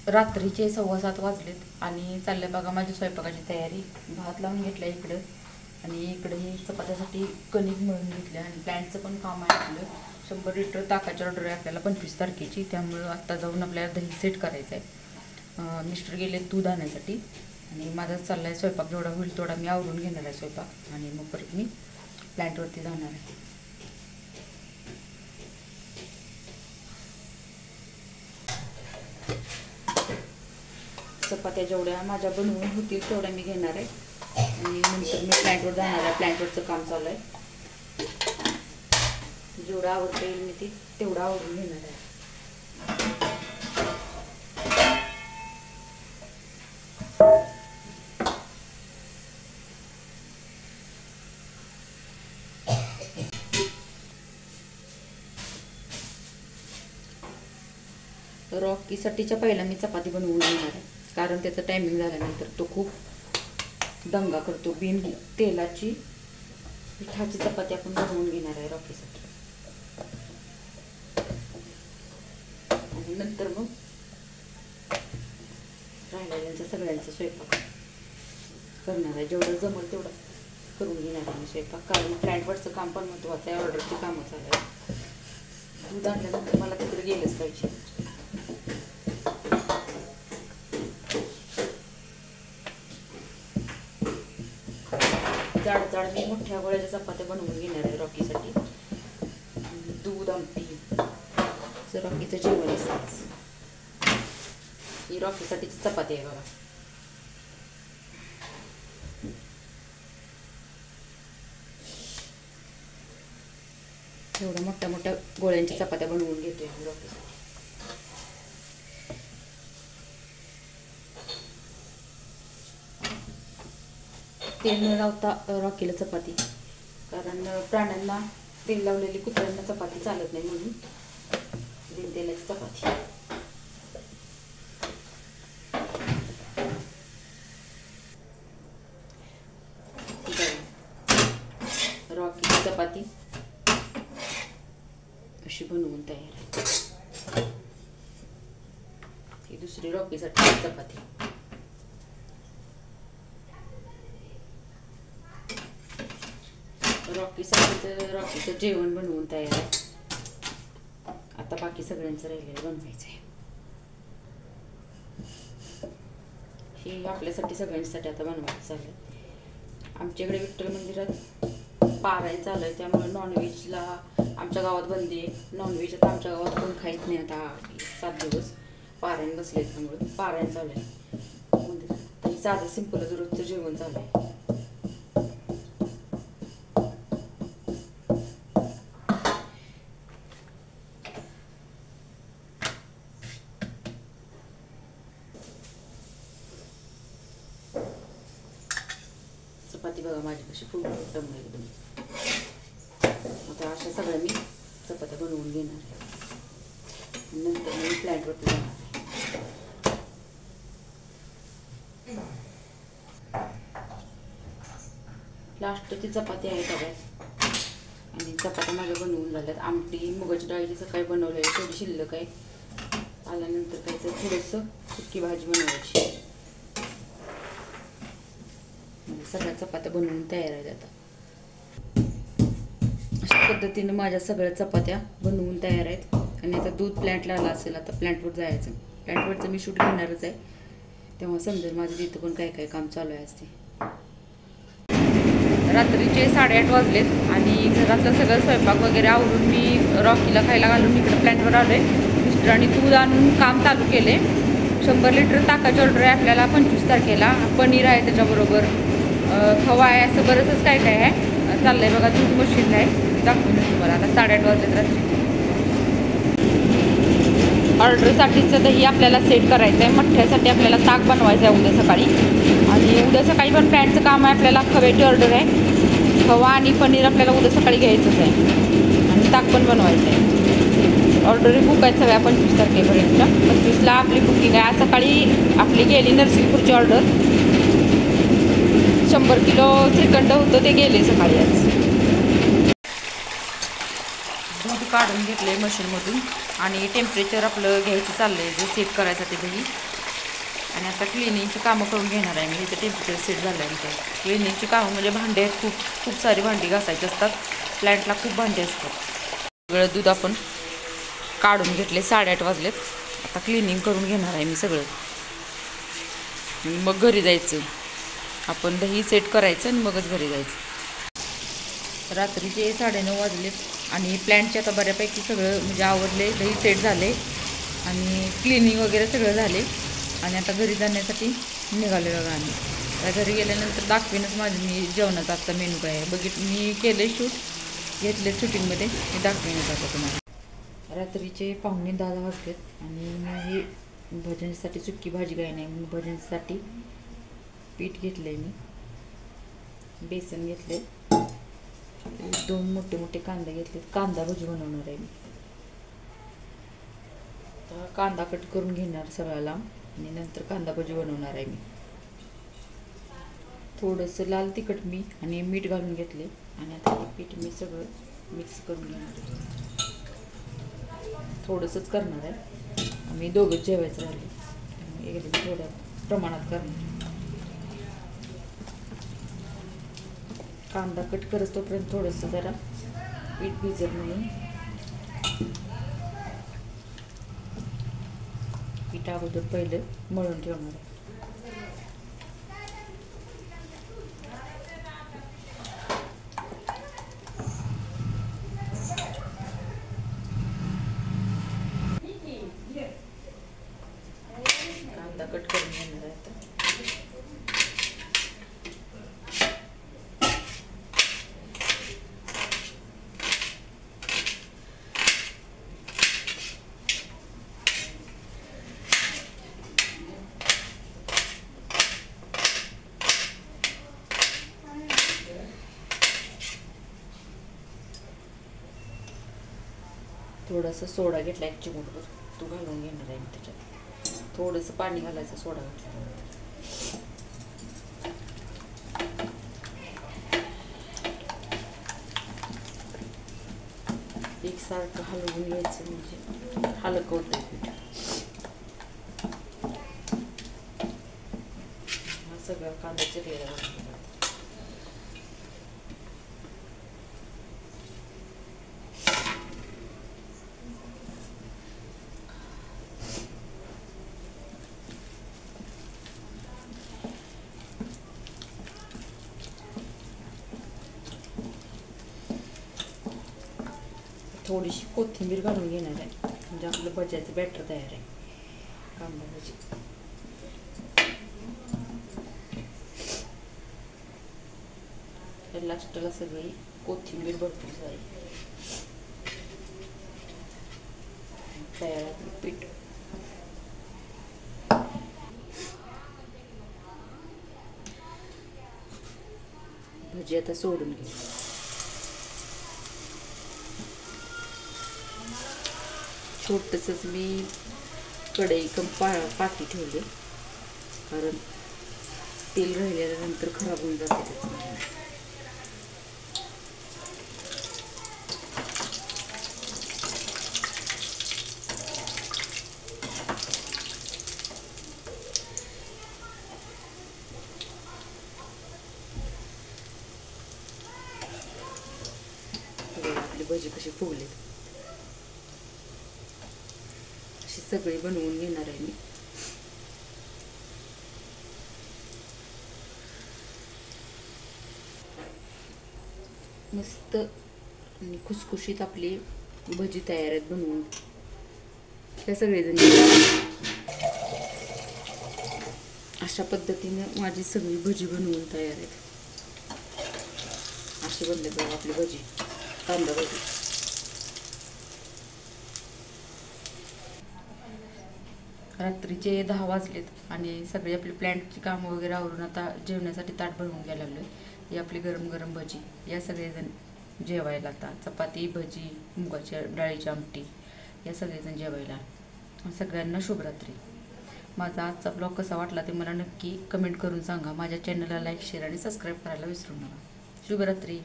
रात्रीचे 7:15 वाजलेत आणि चाललंय बघा माझी स्वयंपाकाची तयारी. भात लावून घेतला इकडं आणि इकडे ही चपात्यासाठी कणिक मळून घेतली आणि प्लॅनचं पण काम आहे आपलं. 100 लिटर ताकाची ऑर्डर आहे आपल्याला 25 तारखेची, त्यामुळं आत्ता जाऊन आपल्याला दही सेट करायचं आहे. मिस्टर गेले दूध आणण्यासाठी आणि माझा चालला आहे स्वयंपाक. जेवढा होईल तेवढा मी आवरून घेणार आहे स्वयंपाक आणि मग परत मी प्लॅन्टवरती जाणार आहे. चपात्या जेवढ्या माझ्या बनवून होतील तेवढ्या मी घेणार आहे आणि नंतर मी प्लॅन्टवर जाणार आहे. प्लॅन्टवरचं काम चालू आहे. जेवढं आवडता येईल मी ते तेवढं आवडून घेणार आहे. रॉकीसाठीच्या पहिला मी चपाती बनवून घेणार आहे, कारण त्याचं टायमिंग झाल्यानंतर तो खूप दंगा करतो. बिन तेलाची पिठाची चपाती आपण बनवून घेणार आहे रॉकीसाठी आणि नंतर मग राहिलेल्यांचा सगळ्यांचा स्वयंपाक करणार आहे. जेवढं जमल तेवढं करून घेणार आहे मी स्वयंपाक, कारण प्लॅन्टवरचं काम पण महत्त्वाचं आहे. ऑर्डरची कामं चालू आहे. दूध आणल्यानंतर मला तिकडे गेलंच पाहिजे. जाड जाड मी मोठ्या गोळ्याच्या चपात्या बनवून घेणार आहे रॉकीसाठी. दूध आमटी रॉकीचं जेवण असतं. ही रॉकीसाठीची चपाती आहे बघा. एवढ्या मोठ्या मोठ्या गोळ्यांच्या चपात्या बनवून घेतोय आम्ही रॉकीसाठी. तेल न लावता रॉकीला चपाती, कारण प्राण्यांना तेल लावलेली कुत्र्यांना चपाती चालत नाही, म्हणून बिन तेलाची चपाती. रॉकीची चपाती अशी बनवून तयार आहे. ही दुसरी रॉकीसाठी चपाती. रॉकीचं जेवण बनवून तयार आहे. आता बाकी सगळ्यांचं राहिलेलं बनवायचं आहे. हे आपल्यासाठी सगळ्यांसाठी आता बनवायचं आहे. आमच्याकडे विठ्ठल मंदिरात पारायण चालू आहे, त्यामुळे नॉनव्हेजला आमच्या गावात बंदी आहे. नॉनव्हेज आता आमच्या गावात कोण खाईत नाही. आता 7 दिवस पारायण बसले, त्यामुळे पारायण चालू आहे मंदिरात. आणि साधं सिंपल रोजचं जेवण चालू आहे. चपाती बघा माझी कशी फुल टमली एकदम. आता अशा सगळ्या मी चपात्या बनवून घेणार आहे. नंतर मी प्लॅन्टवरती जाणार आहे. लास्टची चपाती आहे सगळ्यात आणि चपात्या माझ्या बनवून झाल्यात. आमटी मुगाची डाळीची सकाळी बनवली आहे, थोडी शिल्लक आहे. आल्यानंतर काय तर थोडंसं सुकी भाजी बनवायची. सगळ्या चपात्या बनवून तयार आहेत. आता अशा पद्धतीने माझ्या सगळ्या चपात्या बनवून तयार आहेत. आणि आता दूध प्लॅन्टला आला असेल, आता प्लॅन्टवर जायचं. प्लॅन्टवरचं मी शूट घेणारच आहे, तेव्हा समजेल माझं तिथं पण काय काय काम चालू आहे असते. रात्रीचे 8:30 वाजलेत आणि घरातलं सगळं स्वयंपाक वगैरे आवरून मी रॉकीला खायला घालून इकडे प्लॅन्टवर आलो आहे. मिस्टरांनी दूध आणून काम चालू केले. 100 लिटर ताकाची ऑर्डर आहे आपल्याला 25 तारखेला. पनीर आहे, त्याच्याबरोबर खवा आहे, असं बरंचच काय काय आहे. चाललंय बघा दूध मशीन आहे, दाखवून तुम्हाला. आता 8:30 वाजलेत रात्री. ऑर्डरसाठीचं दही आपल्याला सेट करायचं आहे. मठ्ठ्यासाठी आपल्याला ताक बनवायचं आहे उद्या सकाळी. आणि उद्या सकाळी पण प्लॅन्टचं काम आहे आपल्याला. खव्याची ऑर्डर आहे. खवा आणि पनीर आपल्याला उद्या सकाळी घ्यायचंच आहे आणि ताक पण बनवायचं आहे. ऑर्डर बुक आहेत सगळ्या 25 तारखेपर्यंतच्या. 25ला आपली बुकिंग आहे. आज सकाळी आपली गेली नरसिंगपूरची ऑर्डर. 100 किलो श्रीखंड होतं, ते गेले सकाळी आज. दूध काढून घेतले मशीनमधून आणि टेम्परेचर आपलं घ्यायचं चाललंय जे सेट करायसाठी दही. आणि आता क्लिनिंगची कामं करून घेणार आहे मी. इथे टेम्परेचर सेट झालं आहे ते. क्लिनिंगची कामं म्हणजे भांडे आहेत, खूप सारी भांडी घासायची असतात. प्लॅन्टला खूप भांडे असतात. सगळं दूध आपण काढून घेतले. 8:30 वाजलेत. आता क्लिनिंग करून घेणार आहे मी सगळं. मग घरी जायचं. आपण दही सेट करायचं आणि मगच घरी जायचं. रात्रीचे 9:30 वाजलेत आणि प्लॅन्टचे आता बऱ्यापैकी सगळं म्हणजे आवरले. दही सेट झाले आणि क्लिनिंग वगैरे सगळं झाले. आणि आता घरी जाण्यासाठी निघालो बघा आम्ही. आता घरी गेल्यानंतर दाखवीनच मी जेवणाचा आजचा मेनू काय आहे. मी केलं शूट, घेतले शूटिंगमध्ये, मी दाखवीनच आता तुम्हाला. रात्रीचे 9:45 वाजलेत आणि मी भजनसाठी सुक्की भाजी काय नाही म्हणून भजनसाठी पीठ घेतलं आहे. मी बेसन घेतले, 2 मोठे मोठे कांदे घेतले. कांदा भजी बनवणार आहे मी. आता कांदा कट करून घेणार सगळ्याला आणि नंतर कांदा भजी बनवणार आहे मी. थोडंसं लाल तिखट मी आणि मीठ घालून घेतले आणि आता हे पीठ मी सगळं मिक्स करून घेणार आहे. थोडंसंच करणार आहे. आम्ही दोघंच जेवायचं राहिले त्यामुळे एकदम थोड्या प्रमाणात करणार. कांदा कट करत तोपर्यंत थोडंसं जरा पीठ भिजत म्हणून पीठ अगोदर पहिलं मळून ठेवणार आहे. कांदा कट करून घेणार आहे आता. थोडासा सोडा घेतला, 1 चिमूटभर तो घालून घेणार आहे मी त्याच्यात. थोडंसं पाणी घालायचं सोडा घातल्यानंतर. एकसारखं हलवून घ्यायचं म्हणजे हलकं होतं पीठ. हा सगळा कांदा चिरलेला घालून थोडीशी कोथिंबीर घालून घेणार आहे म्हणजे आपलं भज्याचं बॅटर तयार आहे. कांदा भजी लास्टला सगळी कोथिंबीर भरपूर जाईल. तयार आहे पीठ. भजी आता सोडून घे. छोटंसंच मी कढई पाती ठेवले कारण तेल राहिल्यानंतर खराब होऊन जाते त्याचं. आपली भजी कशी फुगली अशी सगळी बनवून घेणार आहे मी. मस्त आणि खुसखुशीत आपली भजी तयार आहेत बनवून. त्या सगळेजण अशा पद्धतीने माझी सगळी भजी बनवून तयार आहेत. अशी बनले बघा आपली भजी, कांदा भजी. रात्रीचे 10 वाजलेत आणि सगळी आपली प्लॅन्टची कामं वगैरे आवरून आता जेवण्यासाठी ताट बनवून घ्यायला लागलोय. ही आपली गरम गरम भजी. या सगळेजण जेवायला आता चपाती भजी मुगाच्या डाळीची आमटी या सगळेजण जेवायला. सगळ्यांना शुभरात्री. माझा आजचा ब्लॉग कसा वाटला ते मला नक्की कमेंट करून सांगा. माझ्या चॅनलला लाईक शेअर आणि सबस्क्राईब करायला विसरू नका. शुभरात्री.